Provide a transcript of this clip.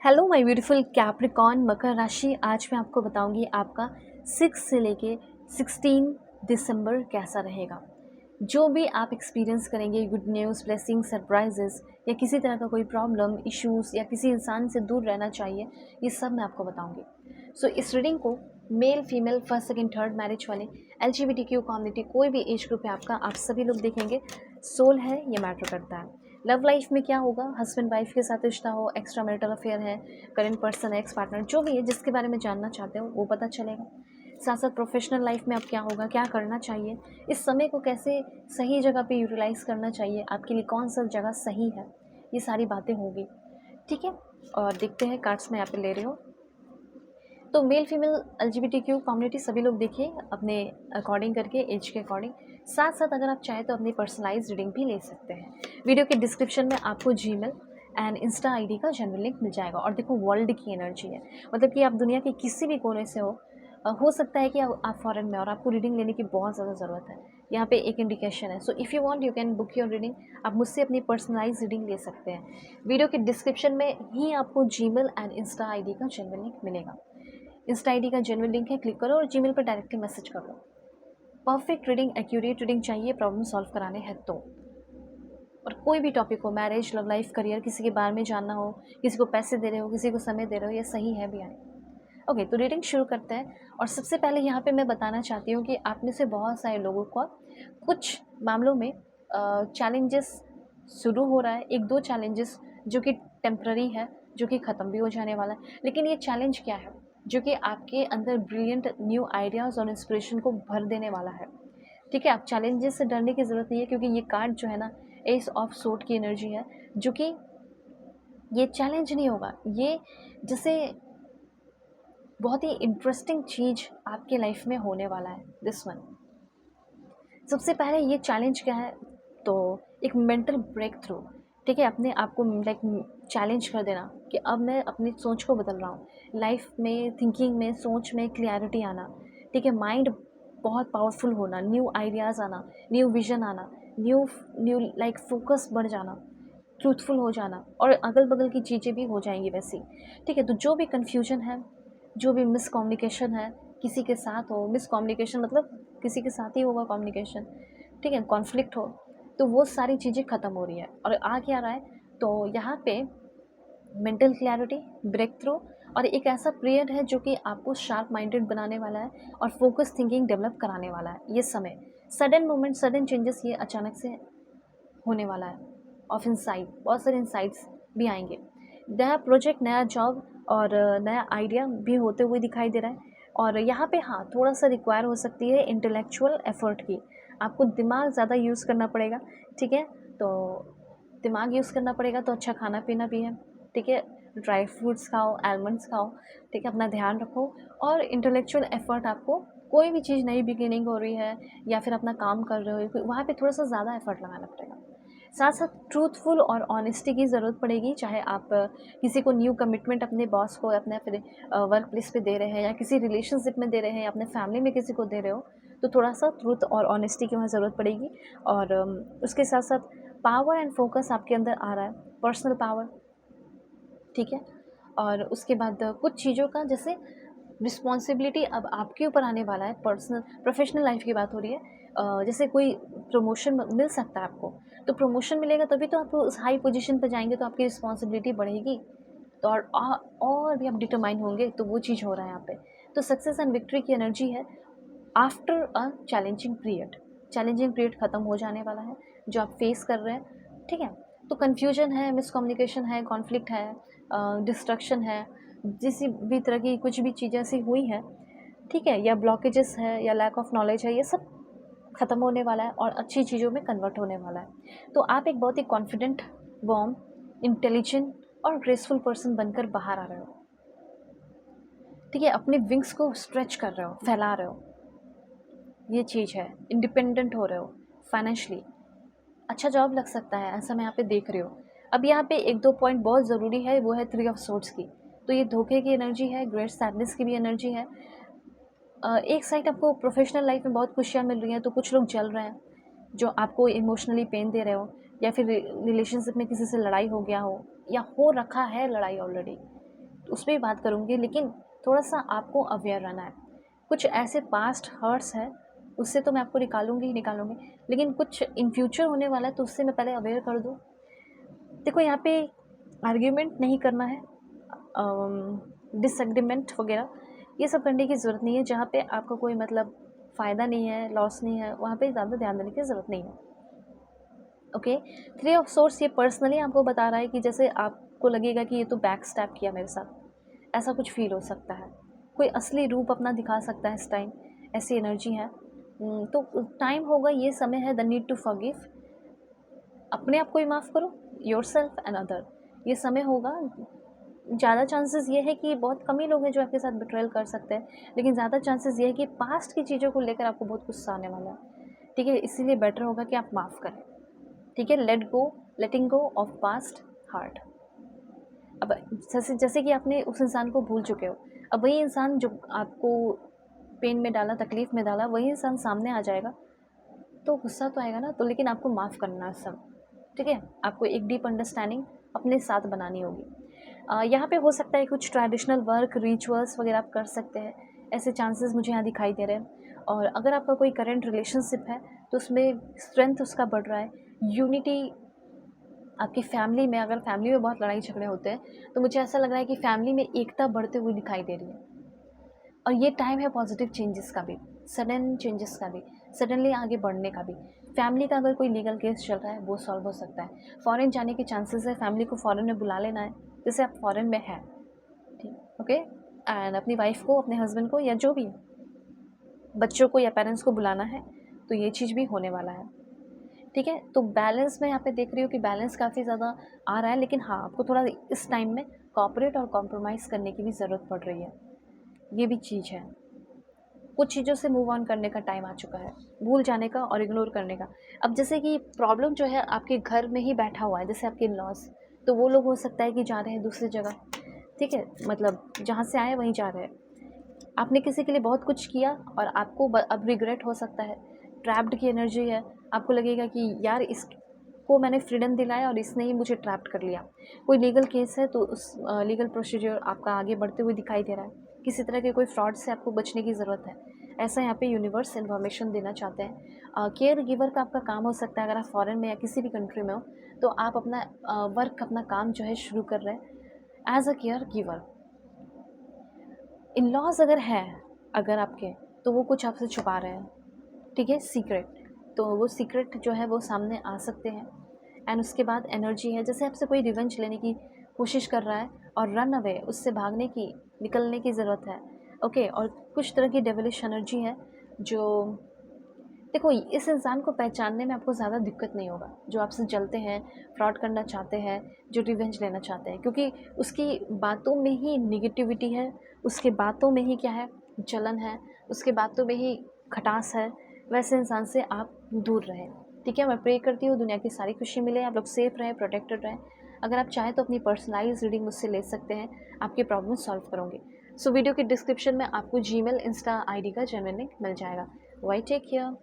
Hello my beautiful Capricorn मकर राशि। आज मैं आपको बताऊंगी आपका 6 से लेके 16 दिसंबर कैसा रहेगा। जो भी आप एक्सपीरियंस करेंगे, गुड न्यूज़, ब्लेसिंग, सरप्राइजेस या किसी तरह का कोई प्रॉब्लम, इश्यूज़ या किसी इंसान से दूर रहना चाहिए, ये सब मैं आपको बताऊंगी। सो इस रीडिंग को male, female, first, second, third marriage वाले, LGBTQ कम्युनिटी, कोई भी एज ग्रुप है आपका, आप सभी लोग देखेंगे। सोल है, ये मैटर करता है। लव लाइफ में क्या होगा, हस्बैंड वाइफ के साथ रिश्ता हो, एक्स्ट्रा मैरिटल अफेयर है, करेंट पर्सन है, एक्स पार्टनर, जो भी है जिसके बारे में जानना चाहते हो वो पता चलेगा। साथ साथ प्रोफेशनल लाइफ में अब क्या होगा, क्या करना चाहिए, इस समय को कैसे सही जगह पे यूटिलाइज़ करना चाहिए, आपके लिए कौन सा जगह सही है, ये सारी बातें होगी। ठीक है, और देखते हैं कार्ड्स में यहाँ पे ले रही हूँ। तो मेल, फीमेल, LGBTQ कम्युनिटी सभी लोग देखिए अपने अकॉर्डिंग करके, एज के अकॉर्डिंग। साथ साथ अगर आप चाहें तो अपनी पर्सनलाइज रीडिंग भी ले सकते हैं। वीडियो के डिस्क्रिप्शन में आपको जीमेल एंड इंस्टा आईडी का जनरल लिंक मिल जाएगा। और देखो, वर्ल्ड की एनर्जी है, मतलब कि आप दुनिया के किसी भी कोने से हो सकता है कि आप फॉरेन में और आपको रीडिंग लेने की बहुत ज़्यादा ज़रूरत है। यहाँ पे एक इंडिकेशन है। So if you want you can book your reading. आप मुझसे अपनी पर्सनलाइज रीडिंग ले सकते हैं। वीडियो के डिस्क्रिप्शन में ही आपको जीमेल एंड इंस्टा आईडी का जनरल लिंक मिलेगा। इंस्टा आईडी का जेन्युइन लिंक है, क्लिक करो और जीमेल पर डायरेक्टली मैसेज कर लो। परफेक्ट रीडिंग, एक्यूरेट रीडिंग चाहिए प्रॉब्लम सॉल्व कराने हैं तो। और कोई भी टॉपिक हो, मैरिज, लव लाइफ, करियर, किसी के बारे में जानना हो, किसी को पैसे दे रहे हो, किसी को समय दे रहे हो, ये सही है भी आए। ओके, तो रीडिंग शुरू करते हैं। और सबसे पहले यहाँ पे मैं बताना चाहती हूँ कि आप में से बहुत सारे लोगों को कुछ मामलों में चैलेंजेस शुरू हो रहा है। एक दो चैलेंजेस जो कि टेम्प्ररी है, जो कि ख़त्म भी हो जाने वाला है। लेकिन ये चैलेंज क्या है, जो कि आपके अंदर ब्रिलियंट न्यू आइडियाज़ और इंस्पिरेशन को भर देने वाला है। ठीक है, आप चैलेंजेस से डरने की ज़रूरत नहीं है, क्योंकि ये कार्ड जो है ना, एस ऑफ सोर्ड की एनर्जी है, जो कि ये चैलेंज नहीं होगा। ये जैसे बहुत ही इंटरेस्टिंग चीज़ आपके लाइफ में होने वाला है दिस वन। सबसे पहले ये चैलेंज क्या है, तो एक मेंटल ब्रेक थ्रू। ठीक है, अपने आप को लाइक चैलेंज कर देना कि अब मैं अपनी सोच को बदल रहा हूँ। लाइफ में, थिंकिंग में, सोच में क्लियरिटी आना। ठीक है, माइंड बहुत पावरफुल होना, न्यू आइडियाज़ आना, न्यू विजन आना, न्यू न्यू लाइक फोकस बढ़ जाना, ट्रूथफुल हो जाना, और अगल बगल की चीज़ें भी हो जाएंगी वैसी। ठीक है, तो जो भी कन्फ्यूजन है, जो भी मिसकम्युनिकेशन है, किसी के साथ हो, मिसकम्युनिकेशन मतलब किसी के साथ ही होगा कम्युनिकेशन, ठीक है, कॉन्फ्लिक्ट हो, तो वो सारी चीज़ें ख़त्म हो रही है। और आ क्या रहा है, तो यहाँ पे मेंटल क्लैरिटी, ब्रेक थ्रू, और एक ऐसा पीरियड है जो कि आपको शार्प माइंडेड बनाने वाला है और फोकस थिंकिंग डेवलप कराने वाला है। ये समय सडन मूवमेंट, सडन चेंजेस ये अचानक से होने वाला है। ऑफ इनसाइट, बहुत सारे इनसाइट्स भी आएंगे। नया प्रोजेक्ट, नया जॉब और नया आइडिया भी होते हुए दिखाई दे रहा है। और यहाँ पे हाँ, थोड़ा सा रिक्वायर हो सकती है इंटेलेक्चुअल एफर्ट की। आपको दिमाग ज़्यादा यूज़ करना पड़ेगा। ठीक है, तो दिमाग यूज़ करना पड़ेगा, तो अच्छा खाना पीना भी है। ठीक है, ड्राई फ्रूट्स खाओ, आलमंड्स खाओ। ठीक है, अपना ध्यान रखो। और इंटेलेक्चुअल एफर्ट, आपको कोई भी चीज़ नई बिगिनिंग हो रही है या फिर अपना काम कर रहे हो, वहाँ पे थोड़ा सा ज़्यादा एफर्ट लगाना पड़ेगा। साथ साथ ट्रूथफुल और ऑनेस्टी की ज़रूरत पड़ेगी। चाहे आप किसी को न्यू कमिटमेंट अपने बॉस को, अपने फिर वर्क प्लेस पे दे रहे हैं, या किसी रिलेशनशिप में दे रहे हैं, या अपने फैमिली में किसी को दे रहे हो, तो थोड़ा सा ट्रूथ और ऑनेस्टी की वहाँ ज़रूरत पड़ेगी। और उसके साथ साथ पावर एंड फोकस आपके अंदर आ रहा है, पर्सनल पावर। ठीक है, और उसके बाद कुछ चीज़ों का जैसे रिस्पॉन्सिबिलिटी अब आपके ऊपर आने वाला है। पर्सनल प्रोफेशनल लाइफ की बात हो रही है। जैसे कोई प्रमोशन मिल सकता है आपको, तो प्रमोशन मिलेगा तभी तो आप उस हाई पोजीशन पर जाएंगे, तो आपकी रिस्पॉन्सिबिलिटी बढ़ेगी, तो और भी आप डिटरमाइन होंगे, तो वो चीज़ हो रहा है यहाँ पे। तो सक्सेस एंड विक्ट्री की एनर्जी है after a challenging period. Challenging period ख़त्म हो जाने वाला है जो आप फेस कर रहे हैं। ठीक है, तो कन्फ्यूजन है, मिसकम्युनिकेशन है, कॉन्फ्लिक्ट है, डिस्ट्रक्शन है, जिस भी तरह की कुछ भी चीज़ें ऐसी हुई हैं, ठीक है, या ब्लॉकेजेस है, या लैक ऑफ नॉलेज है, ये सब ख़त्म होने वाला है और अच्छी चीज़ों में कन्वर्ट होने वाला है। तो आप एक बहुत ही कॉन्फिडेंट, वार्म, इंटेलिजेंट और ग्रेसफुल पर्सन बनकर बाहर आ रहे हो। ठीक है, अपने विंग्स को स्ट्रेच कर रहे हो, फैला रहे हो, ये चीज़ है। इंडिपेंडेंट हो रहे हो फाइनेंशियली, अच्छा जॉब लग सकता है, ऐसा मैं यहाँ पे देख रही हूँ। अब यहाँ पे एक दो पॉइंट बहुत ज़रूरी है, वो है 3 ऑफ सोर्ड्स की। तो ये धोखे की एनर्जी है, ग्रेट सैडनेस की भी एनर्जी है। एक साइड आपको प्रोफेशनल लाइफ में बहुत खुशियाँ मिल रही हैं, तो कुछ लोग जल रहे हैं जो आपको इमोशनली पेन दे रहे हो, या फिर रिलेशनशिप में किसी से लड़ाई हो गया हो, या हो रखा है लड़ाई ऑलरेडी। उस पर भी बात करूँगी, लेकिन थोड़ा सा आपको अवेयर रहना है। कुछ ऐसे पास्ट हर्ट्स है, उससे तो मैं आपको निकालूंगी ही निकालूंगी, लेकिन कुछ इन फ्यूचर होने वाला है तो उससे मैं पहले अवेयर कर दूँ। देखो यहाँ पे आर्ग्यूमेंट नहीं करना है, डिसएग्रीमेंट वगैरह ये सब करने की ज़रूरत नहीं है। जहाँ पे आपका कोई मतलब फ़ायदा नहीं है, लॉस नहीं है, वहाँ पे ज़्यादा ध्यान देने की ज़रूरत नहीं है। ओके, थ्री ऑफ सोर्स ये पर्सनली आपको बता रहा है कि जैसे आपको लगेगा कि ये तो बैक स्टैप किया मेरे साथ, ऐसा कुछ फील हो सकता है। कोई असली रूप अपना दिखा सकता है इस टाइम, ऐसी एनर्जी है। तो टाइम होगा, ये समय है द नीड टू फॉरगिव। अपने आप को ही माफ़ करो, योरसेल्फ एंड अदर। ये समय होगा। ज़्यादा चांसेस ये है कि बहुत कम ही लोग हैं जो आपके साथ बिट्रेयल कर सकते हैं, लेकिन ज़्यादा चांसेस ये है कि पास्ट की चीज़ों को लेकर आपको बहुत गुस्सा आने वाला है। ठीक है, इसीलिए बेटर होगा कि आप माफ़ करें। ठीक है, लेटिंग गो ऑफ पास्ट हार्ट। अब जैसे जैसे कि आपने उस इंसान को भूल चुके हो, अब वही इंसान जो आपको पेन में डाला, तकलीफ़ में डाला, वही इंसान सामने आ जाएगा तो गुस्सा तो आएगा ना। तो लेकिन आपको माफ़ करना है सब। ठीक है, आपको एक डीप अंडरस्टैंडिंग अपने साथ बनानी होगी। यहाँ पे हो सकता है कुछ ट्रेडिशनल वर्क रिचुअल्स वगैरह आप कर सकते हैं, ऐसे चांसेस मुझे यहाँ दिखाई दे रहे हैं। और अगर आपका कोई करंट रिलेशनशिप है तो उसमें स्ट्रेंथ उसका बढ़ रहा है, यूनिटी आपकी फैमिली में, अगर फैमिली में बहुत लड़ाई झगड़े होते हैं तो मुझे ऐसा लग रहा है कि फैमिली में एकता बढ़ते हुए दिखाई दे रही है। और ये टाइम है पॉजिटिव चेंजेस का भी, सडन चेंजेस का भी, सडनली आगे बढ़ने का भी। फैमिली का अगर कोई लीगल केस चल रहा है वो सॉल्व हो सकता है। फॉरेन जाने के चांसेस है, फैमिली को फॉरेन में बुला लेना है, जैसे आप फॉरेन में हैं। ठीक, ओके। एंड अपनी वाइफ को, अपने हस्बैंड को, या जो भी है, बच्चों को या पेरेंट्स को बुलाना है, तो ये चीज़ भी होने वाला है। ठीक है, तो बैलेंस मैं यहाँ पे देख रही हूँ कि बैलेंस काफ़ी ज़्यादा आ रहा है, लेकिन हाँ, आपको थोड़ा इस टाइम में कॉपरेट और कॉम्प्रोमाइज़ करने की भी ज़रूरत पड़ रही है। ये भी चीज़ है। कुछ चीज़ों से मूव ऑन करने का टाइम आ चुका है, भूल जाने का और इग्नोर करने का। अब जैसे कि प्रॉब्लम जो है आपके घर में ही बैठा हुआ है, जैसे आपके इन-लॉज़, तो वो लोग हो सकता है कि जा रहे हैं दूसरी जगह। ठीक है, मतलब जहाँ से आए वहीं जा रहे हैं। आपने किसी के लिए बहुत कुछ किया और आपको अब रिग्रेट हो सकता है। ट्रैप्ड की एनर्जी है, आपको लगेगा कि यार इसको मैंने फ्रीडम दिलाया और इसने ही मुझे ट्रैप्ड कर लिया। कोई लीगल केस है तो उस लीगल प्रोसीजर आपका आगे बढ़ते हुए दिखाई दे रहा है। किसी तरह के कोई फ्रॉड से आपको बचने की ज़रूरत है, ऐसा यहाँ पे यूनिवर्स इन्फॉर्मेशन देना चाहते हैं। केयर गिवर का आपका काम हो सकता है, अगर आप फॉरेन में या किसी भी कंट्री में हो तो आप अपना वर्क, अपना काम जो है शुरू कर रहे हैं as a caregiver. In laws अगर हैं, अगर आपके, तो वो कुछ आपसे छुपा रहे हैं। ठीक है, सीक्रेट, तो वो सीक्रेट जो है वो सामने आ सकते हैं। एंड उसके बाद एनर्जी है, जैसे आपसे कोई रिवेंज लेने की कोशिश कर रहा है और रन अवे, उससे भागने की, निकलने की ज़रूरत है। ओके, और कुछ तरह की डेविलिश एनर्जी है जो, देखो इस इंसान को पहचानने में आपको ज़्यादा दिक्कत नहीं होगा, जो आपसे जलते हैं, फ्रॉड करना चाहते हैं, जो रिवेंज लेना चाहते हैं, क्योंकि उसकी बातों में ही निगेटिविटी है, उसके बातों में ही क्या है, जलन है, उसके बातों में ही खटास है। वैसे इंसान से आप दूर रहें। ठीक है, मैं प्रे करती हूँ दुनिया की सारी खुशी मिले, आप लोग सेफ रहें, प्रोटेक्टेड रहें। अगर आप चाहें तो अपनी पर्सनलाइज रीडिंग मुझसे ले सकते हैं, आपके प्रॉब्लम सॉल्व करूँगी। सो वीडियो के डिस्क्रिप्शन में आपको जीमेल, इंस्टा आईडी का जेन्युइन लिंक मिल जाएगा। वाई टेक केयर।